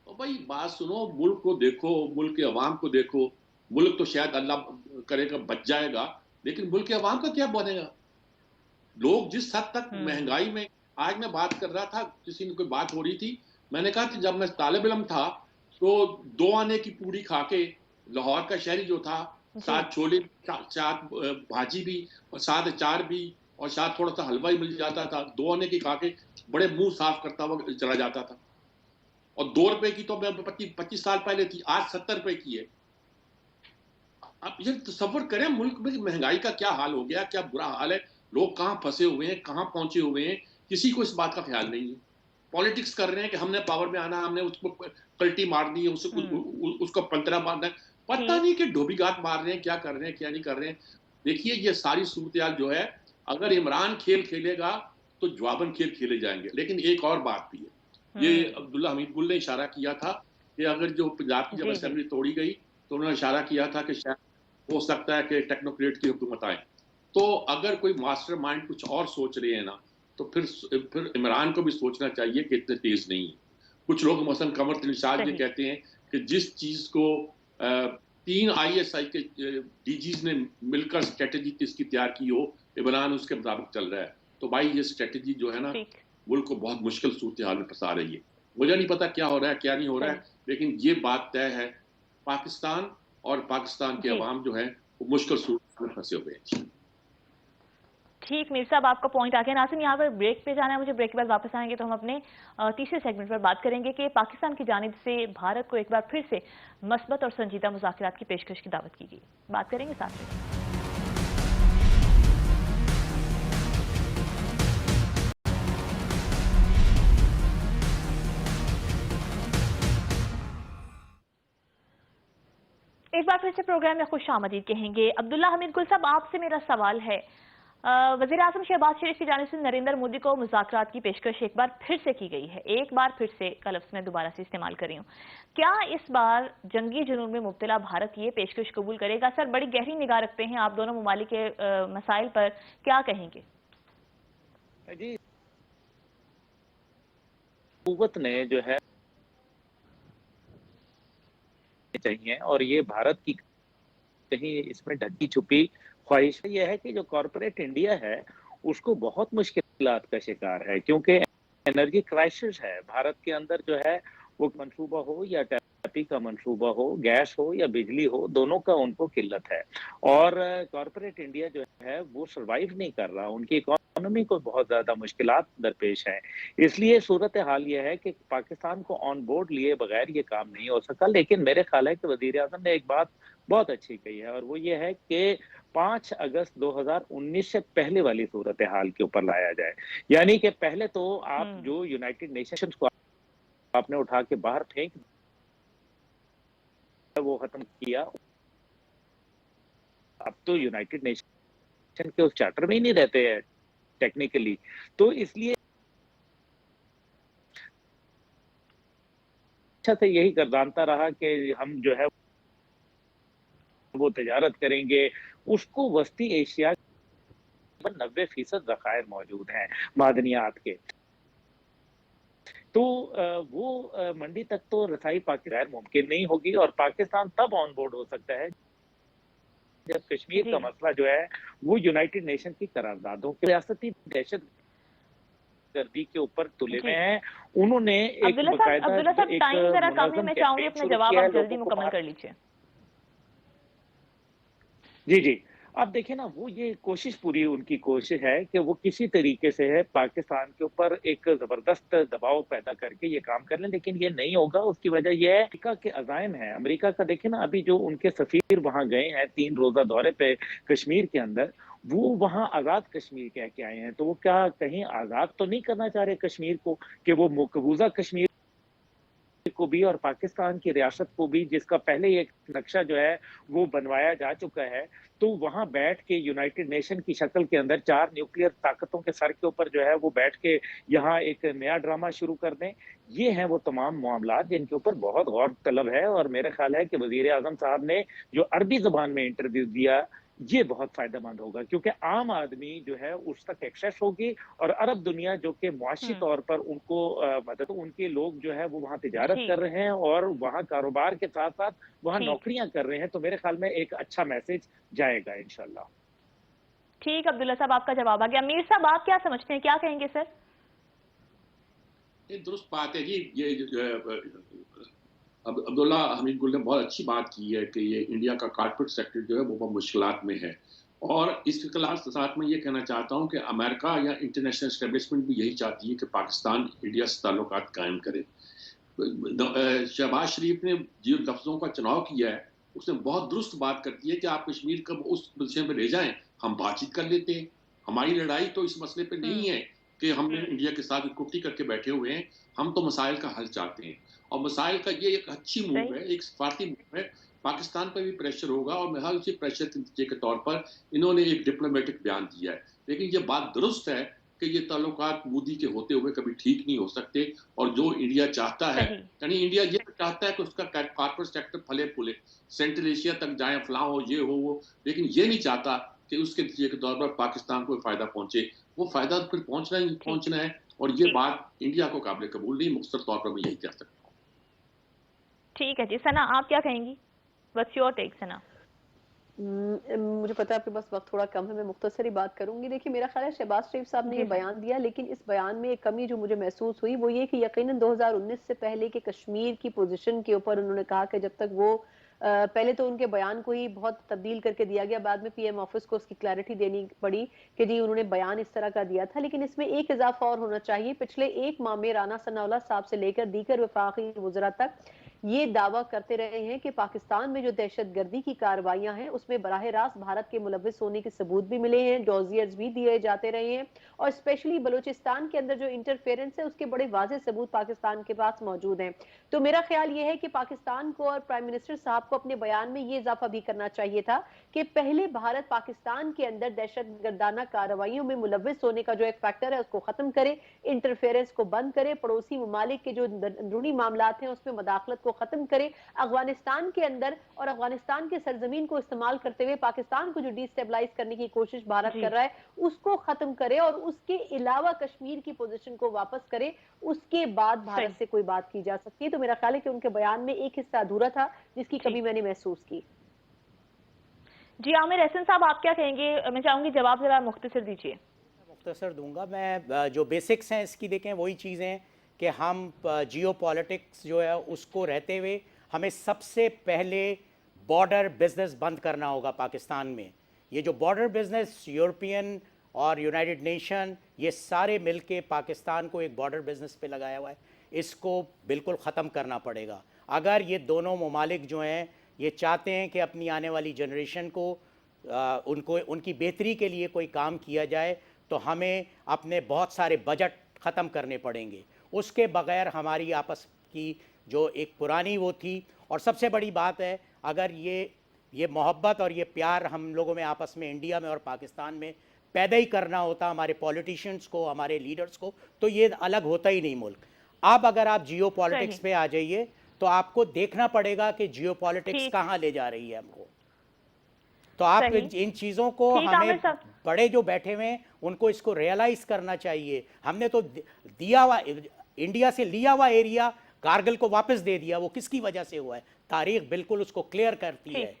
[SPEAKER 2] تو بھائی بات سنو, ملک کو دیکھو, ملک کے عوام کو دیکھو. ملک تو شاید اللہ کرے گا بچ جائے گا, لیکن ملک کے عوام کا کیا بنے گا؟ لوگ جس حد تک مہنگائی میں, آج میں بات کر رہا تھا, کسی نے کوئی بات ہو رہی تھی, میں نے کہا کہ جب میں طالب علم تھا تو 2 آنے کی پوری کھا کے, لاہور کا شہری جو تھا, ساتھ چھولے, ساتھ بھاجی بھی, اور ساتھ اچار بھی, اور ساتھ تھوڑا سا حلوہ ہی مل جاتا تھا, 2 آنے کی کھا کے بڑے منہ صاف کرتا ہوا چلا جاتا تھا. اور 2 روپے کی تو 25 سال پہلے تھی, آج 70 روپے کی ہے. آپ یہ تصور کریں ملک میں مہنگائی کا کیا حال ہو گیا, کیا برا حال ہے. لوگ کہاں پھنسے ہوئے ہیں, کہاں پہنچے ہوئے ہیں, کسی کو اس بات کا خیال نہیں ہے. پالیٹکس کر رہے ہیں کہ ہم نے پاور میں آنا, ہم نے اس کو پلٹی مارنی ہے, اس کو پنترا مارنا ہے. پتہ نہیں کہ ڈھوبی گات مار رہے ہیں, کیا کر رہے ہیں, کیا نہیں کر رہے ہیں. دیکھیے یہ ساری صورتحال جو ہے, اگر عمران کھیل کھیلے گا تو جواباً کھیل کھیلے جائیں گے. لیکن ایک اور بات بھی ہے, یہ عبداللہ حمید گل نے اشارہ کیا تھا کہ اگر جو پنجاب کی جب اسمبلی توڑی گئی تو انہوں نے اشارہ کیا تھا کہ شاید ہو سکتا ہے کہ ٹیکنوکریٹ کی حکومت آئے. تو اگر کوئی ماسٹر مائنڈ کچھ اور سوچ رہے ہیں نا, تو پھر عمران کو بھی سوچنا چاہیے کہ اتنے تیز نہیں ہے. کچھ لوگ مثلا قمر تلشاد یہ کہتے ہیں کہ جس چیز کو 3 ISI کے ڈی جیز نے مل کر اسٹریٹجی کس کی تیار کی ہو, عمران اس کے مطابق چل رہا ہے. تو بھائی یہ اسٹریٹجی جو ہے نا ملک کو بہت مشکل صورتحال میں پھنسا رہی ہے. مجھے نہیں پتا کیا ہو رہا ہے کیا نہیں ہو رہا ہے, لیکن یہ بات طے ہے, پاکستان اور پاکستان کے عوام جو ہے وہ مشکل صورت میں پھنسے ہوئے ہیں.
[SPEAKER 1] ٹھیک میر صاحب آپ کا پوائنٹ آ گیا. ناظرین یہاں پر بریک پہ جانا ہے مجھے, بریک کے بعد واپس آئیں گے تو ہم اپنے تیسرے سیگمنٹ پر بات کریں گے کہ پاکستان کی جانب سے بھارت کو ایک بار پھر سے مثبت اور سنجیدہ مذاکرات کی پیشکش کی دعوت کی گئی. بات کریں گے ساتھ میں. ایک بار پھر سے پروگرام میں خوش آمدید کہیں گے. عبداللہ حمید گل صاحب, آپ سے میرا سوال ہے, वज़ीर आज़म शहबाज शरीफ की जानिब से नरेंद्र मोदी को मुज़ाकरात की पेशकश एक बार फिर से की गई है। एक बार फिर से का लफ्ज़ मैं दोबारा से इस्तेमाल कर रही हूँ। क्या इस बार जंगी जुनून में मुब्तला भारत ये पेशकश कबूल करेगा? सर, बड़ी गहरी निगाह रखते हैं आप दोनों ममालिक के मसाइल पर, क्या कहेंगे?
[SPEAKER 4] जी, कुव्वत ने जो है चाहिए, और ये भारत की कहीं इसमें ढकी छुपी ख्वाहिश ये है कि जो कॉरपोरेट इंडिया है उसको बहुत मुश्किलात का शिकार है, क्योंकि एनर्जी क्राइसिस है भारत के अंदर जो है। वो मंसूबा हो या टैपी का मंसूबा हो, गैस हो या बिजली हो, दोनों का उनको किल्लत है। और कॉरपोरेट इंडिया जो है वो सर्वाइव नहीं कर रहा, उनकी इकोनॉमी को बहुत ज्यादा मुश्किलात दरपेश है। इसलिए सूरत हाल ये है कि पाकिस्तान को ऑन बोर्ड लिए बगैर ये काम नहीं हो सका। लेकिन मेरे ख्याल है कि वजीर आजम ने एक बात बहुत अच्छी कही है, और वो ये है कि 5 अगस्त 2019 से पहले वाली सूरत हाल के ऊपर लाया जाए। यानी कि पहले तो आप जो यूनाइटेड नेशंस को आपने उठा के बाहर फेंक वो खत्म किया, अब तो यूनाइटेड नेशन के उस चार्टर में ही नहीं रहते हैं टेक्निकली। तो इसलिए अच्छा से यही गर्दानता रहा कि हम जो है वो तजारत करेंगे। उसको वस्ती एशिया में 90% ज़खायर मौजूद हैं मादनियात के। तो वो मंडी तक तो रसाई पाकिस्तान मुमकिन नहीं होगी, और पाकिस्तान तब ऑन बोर्ड हो सकता है जब कश्मीर का मसला जो है वो यूनाइटेड नेशन की करारदादों की रियासती दहशत गर्दी के ऊपर तुले में है। उन्होंने एक
[SPEAKER 1] अब्दुल्ला साहब टाइम जरा कम है, मैं चाहूंगी अपना जवाब आप जल्दी मुकम्मल कर लीजिए।
[SPEAKER 4] जी जी, अब देखिए ना, वो ये कोशिश पूरी उनकी कोशिश है कि वो किसी तरीके से है पाकिस्तान के ऊपर एक जबरदस्त दबाव पैदा करके ये काम कर लें, लेकिन ये नहीं होगा। उसकी वजह ये है अमेरिका के अज़ाइम है। अमेरिका का देखिए ना, अभी जो उनके सफीर वहां गए हैं 3 रोजा दौरे पे कश्मीर के अंदर, वो वहां आजाद कश्मीर कह के आए हैं। तो वो क्या कहीं आजाद तो नहीं करना चाह रहे कश्मीर को, कि वो मकबूजा कश्मीर को भी और पाकिस्तान की रियासत को भी, जिसका पहले एक नक्शा जो है वो बनवाया जा चुका है, तो वहां बैठ के यूनाइटेड नेशन की शक्ल के अंदर 4 न्यूक्लियर ताकतों के सर के ऊपर जो है वो बैठ के यहाँ एक नया ड्रामा शुरू कर दें। ये हैं वो तमाम मामलात जिनके ऊपर बहुत गौर तलब है। और मेरा ख्याल है कि वजीर आजम साहब ने जो अरबी जुबान में इंटरव्यू दिया, ये बहुत फायदेमंद होगा, क्योंकि आम आदमी जो है उस तक एक्सेस होगी, और अरब दुनिया जो कि मुआशी तौर पर उनको मदद, उनके लोग जो है वो वहाँ तिजारत कर रहे हैं और वहाँ कारोबार के साथ साथ वहाँ नौकरियां कर रहे हैं। तो मेरे ख्याल में एक अच्छा मैसेज जाएगा इंशाल्लाह।
[SPEAKER 1] ठीक, अब्दुल्ला साहब आपका जवाब आ गया। मीर साहब, आप क्या समझते हैं, क्या कहेंगे सर?
[SPEAKER 2] ये दुरुस्त बात है जी। ये अब्दुल्ला हमीद गुल ने बहुत अच्छी बात की है कि ये इंडिया का कॉर्पोरेट सेक्टर जो है वो बहुत मुश्किलात में है। और इस क्लास के साथ में ये कहना चाहता हूँ कि अमेरिका या इंटरनेशनल एस्टेब्लिशमेंट भी यही चाहती है कि पाकिस्तान इंडिया से ताल्लुकात कायम करे। शहबाज शरीफ ने जिन लफ्ज़ों का चुनाव किया है उसने बहुत दुरुस्त बात करती है कि आप कश्मीर को उस विषय में ले जाएं, हम बातचीत कर लेते हैं। हमारी लड़ाई तो इस मसले पे नहीं है कि हम इंडिया के साथ इकट्ठी करके बैठे हुए हैं। हम तो मसाइल का हल चाहते हैं, और मसाइल का ये एक अच्छी मूव है, एक सफारती मूव है। पाकिस्तान पर भी प्रेशर होगा, और मेरा उसी प्रेशर के नतीजे के तौर पर इन्होंने एक डिप्लोमेटिक बयान दिया है। लेकिन ये बात दुरुस्त है कि ये ताल्लुकात मोदी के होते हुए कभी ठीक नहीं हो सकते। और जो इंडिया चाहता है, यानी इंडिया ये चाहता है कि उसका कॉर्पोरेट सेक्टर फले फूले, सेंट्रल एशिया तक जाए, फलां हो, ये हो वो, लेकिन ये नहीं चाहता कि उसके नतीजे के तौर पर पाकिस्तान को फायदा पहुंचे। वो फायदा फिर पहुंचना ही पहुंचना है, और ये बात इंडिया को काबिल कबूल नहीं। मुख्तसर तौर पर मैं यही कह सकता हूँ।
[SPEAKER 1] ठीक है जी, सना आप क्या कहेंगी? व्हाट्स योर टेक सना?
[SPEAKER 3] मुझे पता है आपके पास वक्त थोड़ा कम है, मैं मुख्तसर ही बात करूंगी। देखिए, मेरा ख्याल है शहबाज शरीफ साहब ने ये बयान दिया, लेकिन इस बयान में एक कमी जो मुझे महसूस हुई वो ये कि यकीनन 2019 से पहले के कश्मीर की पोजीशन के ऊपर उन्होंने कहा कि जब तक वो पहले तो उनके बयान को ही बहुत तब्दील करके दिया गया, बाद में पीएम ऑफिस को उसकी क्लैरिटी देनी पड़ी कि जी उन्होंने बयान इस तरह का दिया था। लेकिन इसमें एक इजाफा और होना चाहिए, पिछले एक माह में राना सनाउल्लाह साहब से लेकर दीगर वफाकी वज़रा तक یہ دعویٰ کرتے رہے ہیں کہ پاکستان میں جو دہشت گردی کی کارروائیاں ہیں اس میں براہ راست بھارت کے ملوث ہونے کے ثبوت بھی ملے ہیں، ڈوزیئرز بھی دیے جاتے رہے ہیں، اور اسپیشلی بلوچستان کے اندر جو انٹرفیرنس ہے اس کے بڑے واضح ثبوت پاکستان کے پاس موجود ہیں۔ تو میرا خیال یہ ہے کہ پاکستان کو اور پرائم منسٹر صاحب کو اپنے بیان میں یہ اضافہ بھی کرنا چاہیے تھا کہ پہلے بھارت پاکستان کے اندر دہشت گردانہ کارروائیوں میں ملوث ہونے کا جو ایک فیکٹر ہے اس کو ختم کرے، انٹرفیرنس کو بند کرے، پڑوسی ممالک کے جو اندرونی معاملات ہیں اس میں مداخلت کو ختم کرے، افغانستان کے اندر اور افغانستان کے سرزمین کو استعمال کرتے ہوئے پاکستان کو جو ڈی اسٹیبلائز کرنے کی کوشش بھارت
[SPEAKER 1] جی
[SPEAKER 3] کر رہا ہے اس کو ختم کرے، اور اس کے علاوہ کشمیر کی پوزیشن کو واپس کرے، اس کے بعد
[SPEAKER 1] صحیح
[SPEAKER 3] بھارت سے کوئی بات کی جا سکتی ہے۔ تو میرا خیال ہے کہ ان کے بیان میں ایک حصہ ادھورا تھا جس کی کمی میں نے محسوس کی۔
[SPEAKER 1] جی عامر احسن صاحب آپ کیا کہیں گے؟ میں چاہوں گی جواب ذرا مختصر دیجیے۔
[SPEAKER 5] مختصر دوں گا میں، جو بیسکس ہیں اس کی دیکھیں وہی چیزیں کہ ہم جیو پالیٹکس جو ہے اس کو رہتے ہوئے ہمیں سب سے پہلے بارڈر بزنس بند کرنا ہوگا پاکستان میں۔ یہ جو بارڈر بزنس یورپین اور یونائٹڈ نیشن یہ سارے مل کے پاکستان کو ایک بارڈر بزنس پہ لگایا ہوا ہے، اس کو بالکل ختم کرنا پڑے گا۔ اگر یہ دونوں ممالک جو ہیں یہ چاہتے ہیں کہ اپنی آنے والی جنریشن کو ان کی بہتری کے لیے کوئی کام کیا جائے تو ہمیں اپنے بہت سارے بجٹ ختم کرنے پڑیں گے۔ اس کے بغیر ہماری آپس کی جو ایک پرانی وہ تھی، اور سب سے بڑی بات ہے اگر یہ محبت اور یہ پیار ہم لوگوں میں آپس میں انڈیا میں اور پاکستان میں پیدا ہی کرنا ہوتا ہمارے پولیٹیشنز کو، ہمارے لیڈرز کو، تو یہ الگ ہوتا ہی نہیں ملک۔ اب اگر آپ جیو پالیٹکس پہ آ جائیے تو آپ کو دیکھنا پڑے گا کہ جیو پالیٹکس کہاں لے جا رہی ہے ہم کو۔ تو آپ ان چیزوں کو ہمیں بڑے جو بیٹھے ہوئے ہیں ان کو اس کو ریئلائز کرنا چاہیے۔ ہم نے تو دیا ہوا انڈیا سے لیا ہوا ایریا کارگل کو واپس دے دیا، وہ کس کی وجہ سے ہوا ہے؟ تاریخ بالکل اس کو کلیئر کرتی ہے۔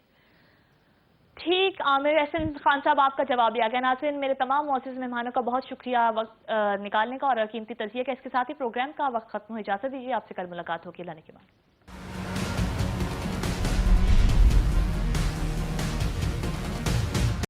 [SPEAKER 1] ٹھیک، عامر احسن خان صاحب آپ کا جواب آ گیا۔ ناظرین میرے تمام معزز مہمانوں کا بہت شکریہ وقت نکالنے کا اور قیمتی تجزیے کا۔ اس کے ساتھ ہی پروگرام کا وقت ختم ہو، اجازت دیجیے، آپ سے کل ملاقات ہوگی۔ اللہ نے کے بعد۔